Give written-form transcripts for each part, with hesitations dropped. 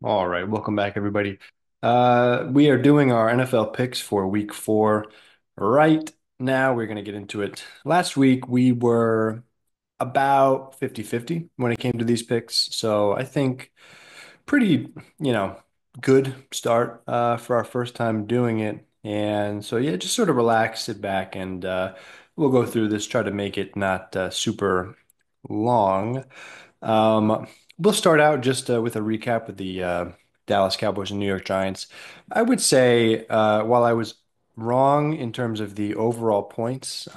All right, welcome back, everybody. We are doing our NFL picks for week four. Right now, we're going to get into it. Last week, we were about 50-50 when it came to these picks. So I think pretty, you know, good start for our first time doing it. And so, yeah, just sort of relax, sit back, and we'll go through this, try to make it not super long. Um, we'll start out just with a recap of the Dallas Cowboys and New York Giants. I would say, while I was wrong in terms of the overall points,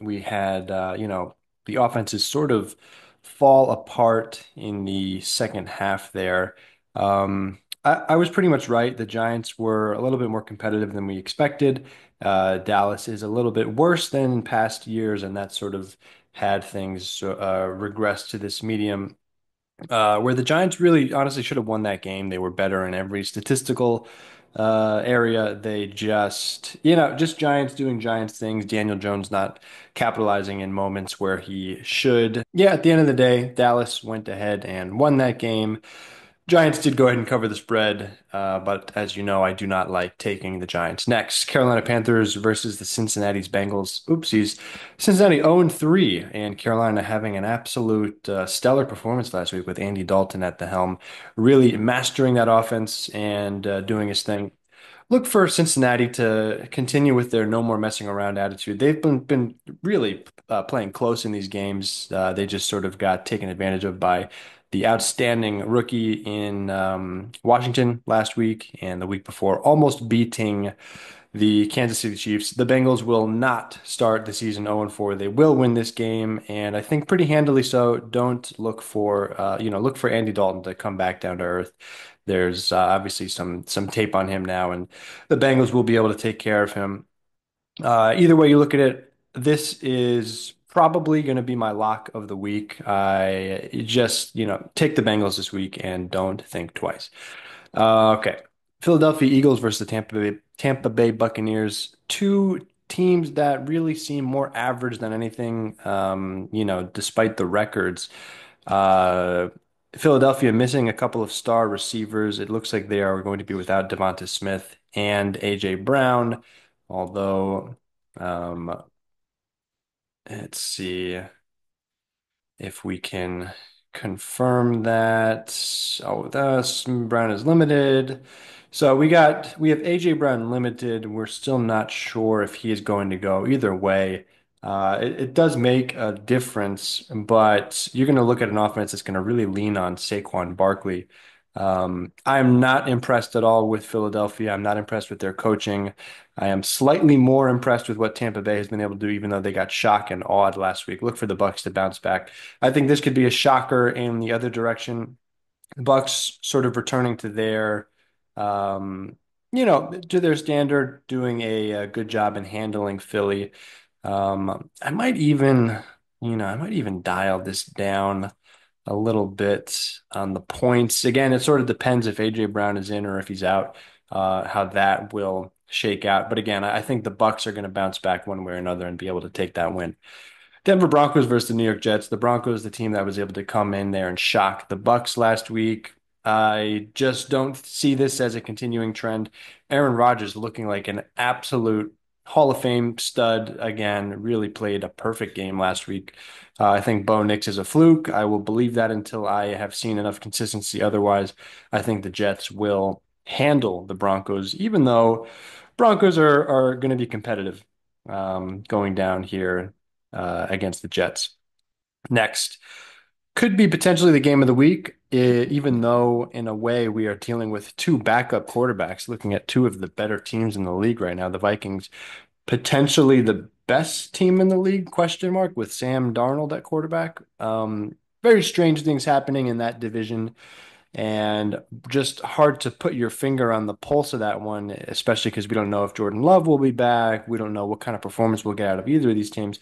we had, the offenses sort of fall apart in the second half there. I was pretty much right. The Giants were a little bit more competitive than we expected. Dallas is a little bit worse than in past years, and that sort of had things regress to this medium where the Giants really honestly should have won that game. They were better in every statistical area. They just, just Giants doing Giants things. Daniel Jones not capitalizing in moments where he should. Yeah, at the end of the day, Dallas went ahead and won that game. Giants did go ahead and cover the spread, but as you know, I do not like taking the Giants. Next, Carolina Panthers versus the Cincinnati's Bengals. Oopsies. Cincinnati 0-3, and Carolina having an absolute stellar performance last week with Andy Dalton at the helm, really mastering that offense and doing his thing. Look for Cincinnati to continue with their no more messing around attitude. They've been really playing close in these games. They just sort of got taken advantage of by the outstanding rookie in Washington last week and the week before, almost beating the Kansas City Chiefs. The Bengals will not start the season 0-4. They will win this game, and I think pretty handily so. Don't look for look for Andy Dalton to come back down to earth. There's obviously some tape on him now, and the Bengals will be able to take care of him. Either way you look at it, this is probably going to be my lock of the week. I just, take the Bengals this week and don't think twice. Okay. Philadelphia Eagles versus the Tampa Bay Buccaneers. Two teams that really seem more average than anything, despite the records. Uh, Philadelphia missing a couple of star receivers. It looks like they are going to be without Devonta Smith and AJ Brown, although, um, let's see if we can confirm that. Oh, thus Brown is limited. So we have AJ Brown limited. We're still not sure if he is going to go either way. It does make a difference, but you're going to look at an offense that's going to really lean on Saquon Barkley. I'm not impressed at all with Philadelphia. I'm not impressed with their coaching. I am slightly more impressed with what Tampa Bay has been able to do, even though they got shocked and awed last week. Look for the Bucks to bounce back. I think this could be a shocker in the other direction. The Bucks sort of returning to um, to their standard, doing a good job in handling Philly. I might even, I might even dial this down a little bit on the points. Again, it sort of depends if AJ Brown is in or if he's out, how that will shake out. But again, I think the Bucks are going to bounce back one way or another and be able to take that win. Denver Broncos versus the New York Jets. The Broncos, the team that was able to come in there and shock the Bucks last week. I just don't see this as a continuing trend. Aaron Rodgers looking like an absolute Hall of Fame stud again, really played a perfect game last week. I think Bo Nix is a fluke. I will believe that until I have seen enough consistency. Otherwise, I think the Jets will handle the Broncos, even though Broncos are going to be competitive going down here against the Jets. Next, could be potentially the game of the week, even though in a way we are dealing with two backup quarterbacks, looking at two of the better teams in the league right now. The Vikings, potentially the best team in the league, question mark, with Sam Darnold at quarterback. Very strange things happening in that division and just hard to put your finger on the pulse of that one, especially because we don't know if Jordan Love will be back. We don't know what kind of performance we'll get out of either of these teams.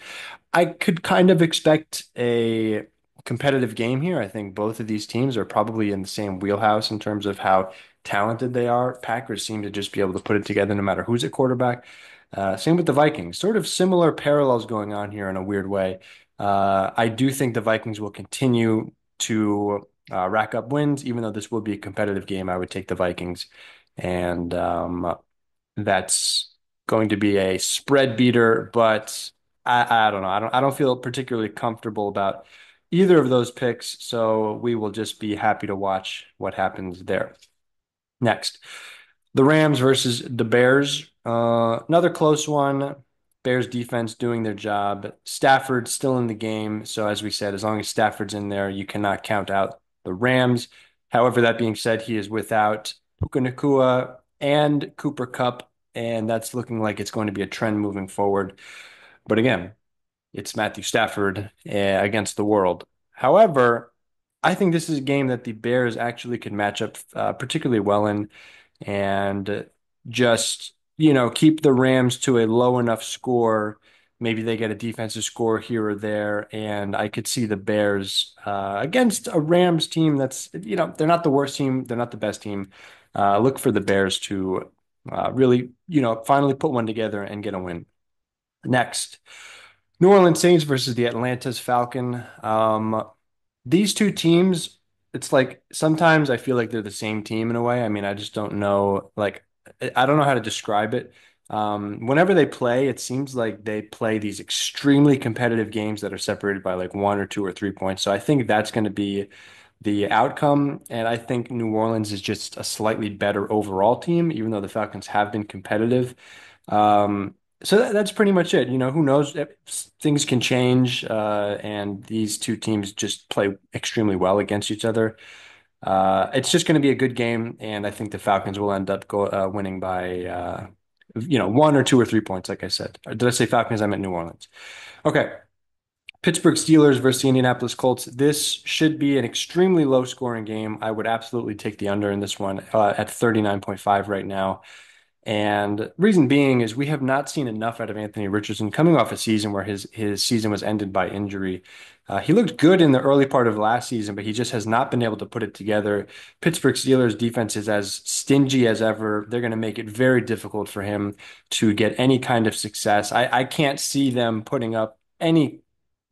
I could kind of expect a competitive game here. I think both of these teams are probably in the same wheelhouse in terms of how talented they are. Packers seem to just be able to put it together no matter who's at quarterback. Same with the Vikings. Sort of similar parallels going on here in a weird way. I do think the Vikings will continue to rack up wins. Even though this will be a competitive game, I would take the Vikings, and that's going to be a spread beater. But I don't know. I don't feel particularly comfortable about either of those picks. So we will just be happy to watch what happens there. Next, the Rams versus the Bears. Another close one. Bears defense doing their job. Stafford still in the game. So as we said, as long as Stafford's in there, you cannot count out the Rams. However, that being said, he is without Puka Nacua and Cooper Kupp, and that's looking like it's going to be a trend moving forward. But again, it's Matthew Stafford against the world. However, I think this is a game that the Bears actually could match up particularly well in and just, keep the Rams to a low enough score. Maybe they get a defensive score here or there. And I could see the Bears against a Rams team that's, they're not the worst team. They're not the best team. Look for the Bears to really, finally put one together and get a win. Next, New Orleans Saints versus the Atlanta's Falcon. These two teams, it's like sometimes I feel like they're the same team in a way. I mean, I just don't know. Like, I don't know how to describe it. Whenever they play, it seems like they play these extremely competitive games that are separated by like 1 or 2 or 3 points. So I think that's going to be the outcome. And I think New Orleans is just a slightly better overall team, even though the Falcons have been competitive. So that's pretty much it. Who knows? Things can change, and these two teams just play extremely well against each other. It's just going to be a good game, and I think the Falcons will end up winning by 1 or 2 or 3 points, like I said. Or did I say Falcons? I meant New Orleans. Okay. Pittsburgh Steelers versus the Indianapolis Colts. This should be an extremely low scoring game. I would absolutely take the under in this one at 39.5 right now. And reason being is we have not seen enough out of Anthony Richardson coming off a season where his season was ended by injury. He looked good in the early part of last season, but he just has not been able to put it together. Pittsburgh Steelers defense is as stingy as ever. They're going to make it very difficult for him to get any kind of success. I can't see them putting up any,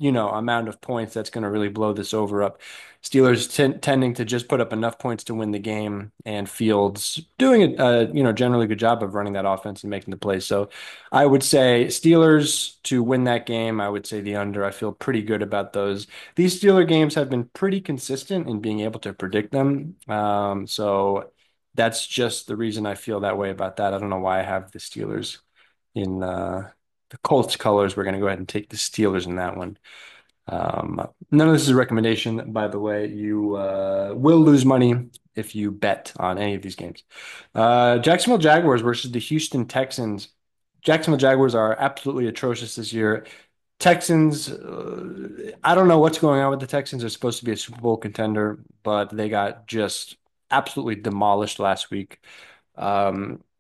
amount of points that's going to really blow this over up. Steelers tending to just put up enough points to win the game, and Fields doing a generally good job of running that offense and making the plays. So I would say Steelers to win that game. I would say the under. I feel pretty good about those. These Steeler games have been pretty consistent in being able to predict them. So that's just the reason I feel that way about that. I don't know why I have the Steelers in the Colts colors. We're going to go ahead and take the Steelers in that one. None of this is a recommendation, by the way. You will lose money if you bet on any of these games. Jacksonville Jaguars versus the Houston Texans. Jacksonville Jaguars are absolutely atrocious this year. Texans, I don't know what's going on with the Texans. They're supposed to be a Super Bowl contender, but they got just absolutely demolished last week.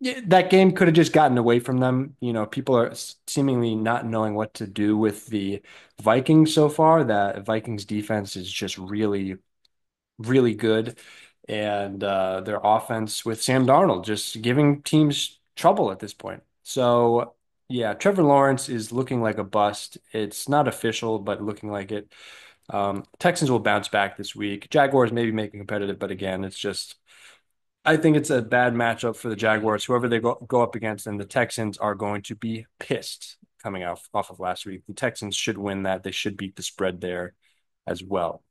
Yeah, that game could have just gotten away from them. People are seemingly not knowing what to do with the Vikings so far. That Vikings defense is just really, really good. And their offense with Sam Darnold just giving teams trouble at this point. So, yeah, Trevor Lawrence is looking like a bust. It's not official, but looking like it. Texans will bounce back this week. Jaguars maybe make it competitive, but again, it's just I think it's a bad matchup for the Jaguars. Whoever they go up against, and the Texans are going to be pissed coming out off of last week. The Texans should win that. They should beat the spread there as well.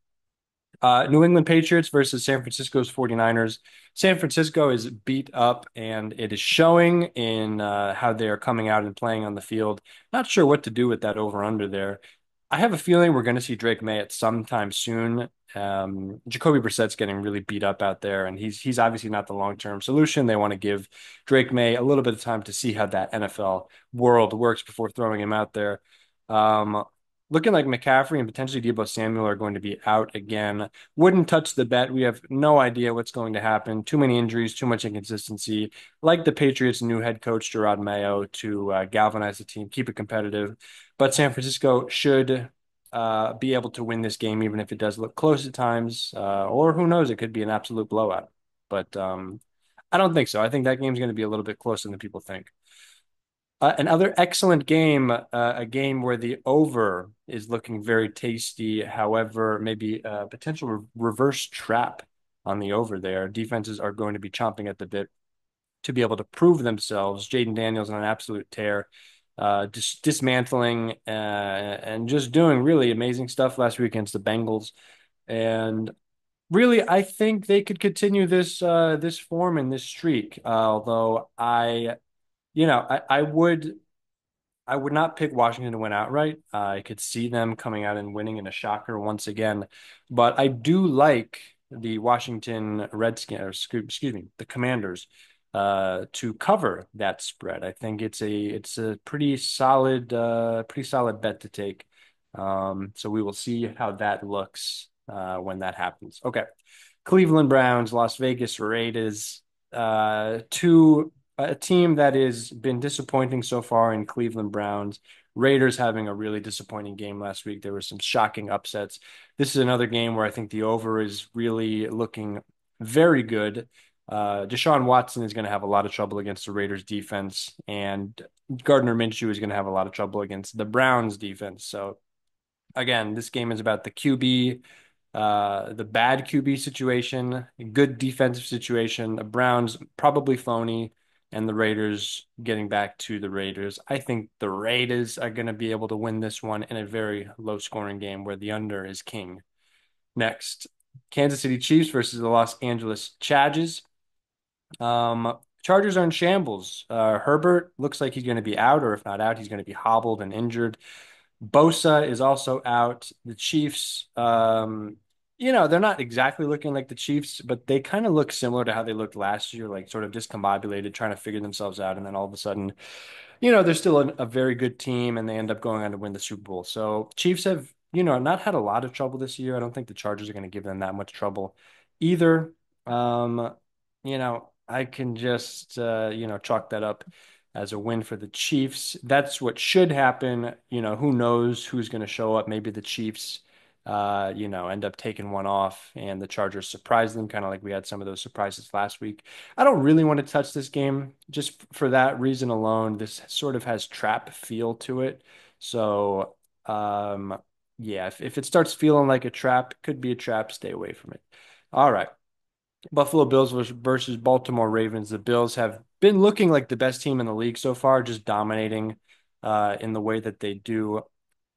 New England Patriots versus San Francisco's 49ers. San Francisco is beat up, and it is showing in how they are coming out and playing on the field. Not sure what to do with that over under there. I have a feeling we're going to see Drake May at some time soon. Jacoby Brissett's getting really beat up out there, and he's obviously not the long-term solution. They want to give Drake May a little bit of time to see how that NFL world works before throwing him out there. Um, Looking like McCaffrey and potentially Deebo Samuel are going to be out again. Wouldn't touch the bet. We have no idea what's going to happen. Too many injuries, too much inconsistency. Like the Patriots' new head coach, Gerard Mayo, to galvanize the team, keep it competitive. But San Francisco should be able to win this game, even if it does look close at times. Or who knows, it could be an absolute blowout. But I don't think so. I think that game's going to be a little bit closer than people think. Another excellent game, a game where the over is looking very tasty. However, maybe a potential reverse trap on the over there. Defenses are going to be chomping at the bit to be able to prove themselves. Jaden Daniels on an absolute tear, dismantling and just doing really amazing stuff last week against the Bengals. And really, I think they could continue this form and this streak. Although I would not pick Washington to win outright. I could see them coming out and winning in a shocker once again, but I do like the Washington Redskins, or excuse me, the Commanders, to cover that spread. I think it's a pretty solid bet to take. So we will see how that looks when that happens. Okay, Cleveland Browns, Las Vegas Raiders, two a team that has been disappointing so far in Cleveland Browns. Raiders having a really disappointing game last week. There were some shocking upsets. This is another game where I think the over is really looking very good. Deshaun Watson is going to have a lot of trouble against the Raiders defense, and Gardner Minshew is going to have a lot of trouble against the Browns defense. So again, this game is about the QB, the bad QB situation, good defensive situation, the Browns probably phony, and the Raiders getting back to the Raiders. I think the Raiders are going to be able to win this one in a very low scoring game where the under is king. Next, Kansas City Chiefs versus the Los Angeles Chargers. Chargers are in shambles. Herbert looks like he's going to be out, or if not out, he's going to be hobbled and injured. Bosa is also out. The Chiefs, they're not exactly looking like the Chiefs, but they kind of look similar to how they looked last year, like sort of discombobulated, trying to figure themselves out. And then all of a sudden, they're still a very good team and they end up going on to win the Super Bowl. So Chiefs have, not had a lot of trouble this year. I don't think the Chargers are going to give them that much trouble either. Um, I can just, chalk that up as a win for the Chiefs. That's what should happen. Who knows who's going to show up? Maybe the Chiefs, end up taking one off and the Chargers surprise them, kind of like we had some of those surprises last week. I don't really want to touch this game just for that reason alone. This sort of has trap feel to it. So, yeah, if it starts feeling like a trap, it could be a trap, stay away from it. All right. Buffalo Bills versus Baltimore Ravens. The Bills have been looking like the best team in the league so far, just dominating in the way that they do.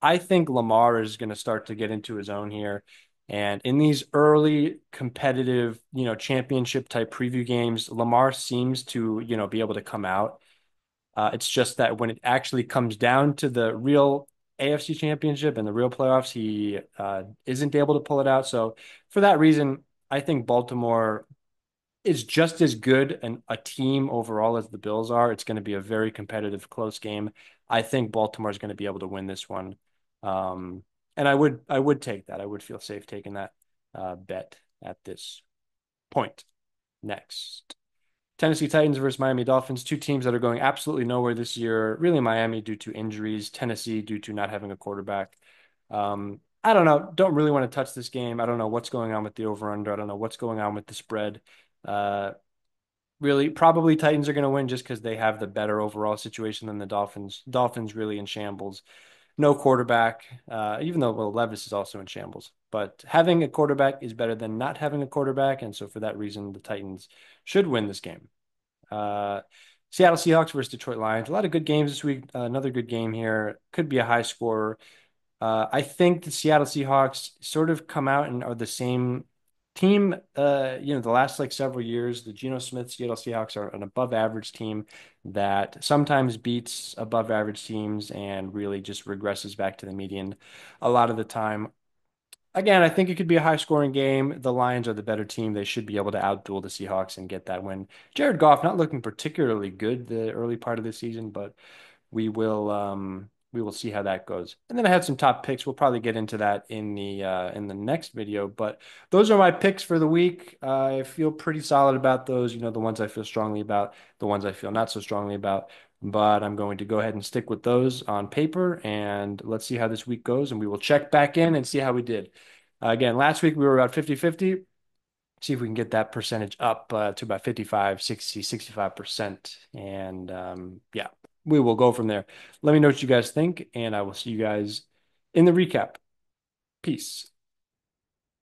I think Lamar is going to start to get into his own here. And in these early competitive, championship type preview games, Lamar seems to, be able to come out. It's just that when it actually comes down to the real AFC championship and the real playoffs, he isn't able to pull it out. So for that reason, I think Baltimore is just as good a team overall as the Bills are. It's going to be a very competitive, close game. I think Baltimore is going to be able to win this one. And I would take that. I would feel safe taking that bet at this point. Next. Tennessee Titans versus Miami Dolphins, two teams that are going absolutely nowhere this year. Really, Miami due to injuries, Tennessee due to not having a quarterback. I don't know. Don't really want to touch this game. I don't know what's going on with the over/under. I don't know what's going on with the spread. Uh, Really, probably Titans are going to win just because they have the better overall situation than the Dolphins. Dolphins really in shambles. No quarterback, even though Levis is also in shambles. But having a quarterback is better than not having a quarterback, and so for that reason, the Titans should win this game. Uh, Seattle Seahawks versus Detroit Lions. A lot of good games this week. Another good game here. Could be a high score. I think the Seattle Seahawks sort of come out and are the same team. The last like several years, the Geno Smith Seattle Seahawks are an above average team that sometimes beats above average teams and really just regresses back to the median a lot of the time. Again, I think it could be a high scoring game. The Lions are the better team. They should be able to outduel the Seahawks and get that win. Jared Goff not looking particularly good the early part of the season, but we will see how that goes. And then I had some top picks. We'll probably get into that in the next video. But those are my picks for the week. I feel pretty solid about those. The ones I feel strongly about, the ones I feel not so strongly about. But I'm going to go ahead and stick with those on paper, and let's see how this week goes. And we will check back in and see how we did. Again, last week we were about 50-50. See if we can get that percentage up to about 55, 60, 65%. And yeah. we will go from there. Let me know what you guys think, and I will see you guys in the recap. Peace.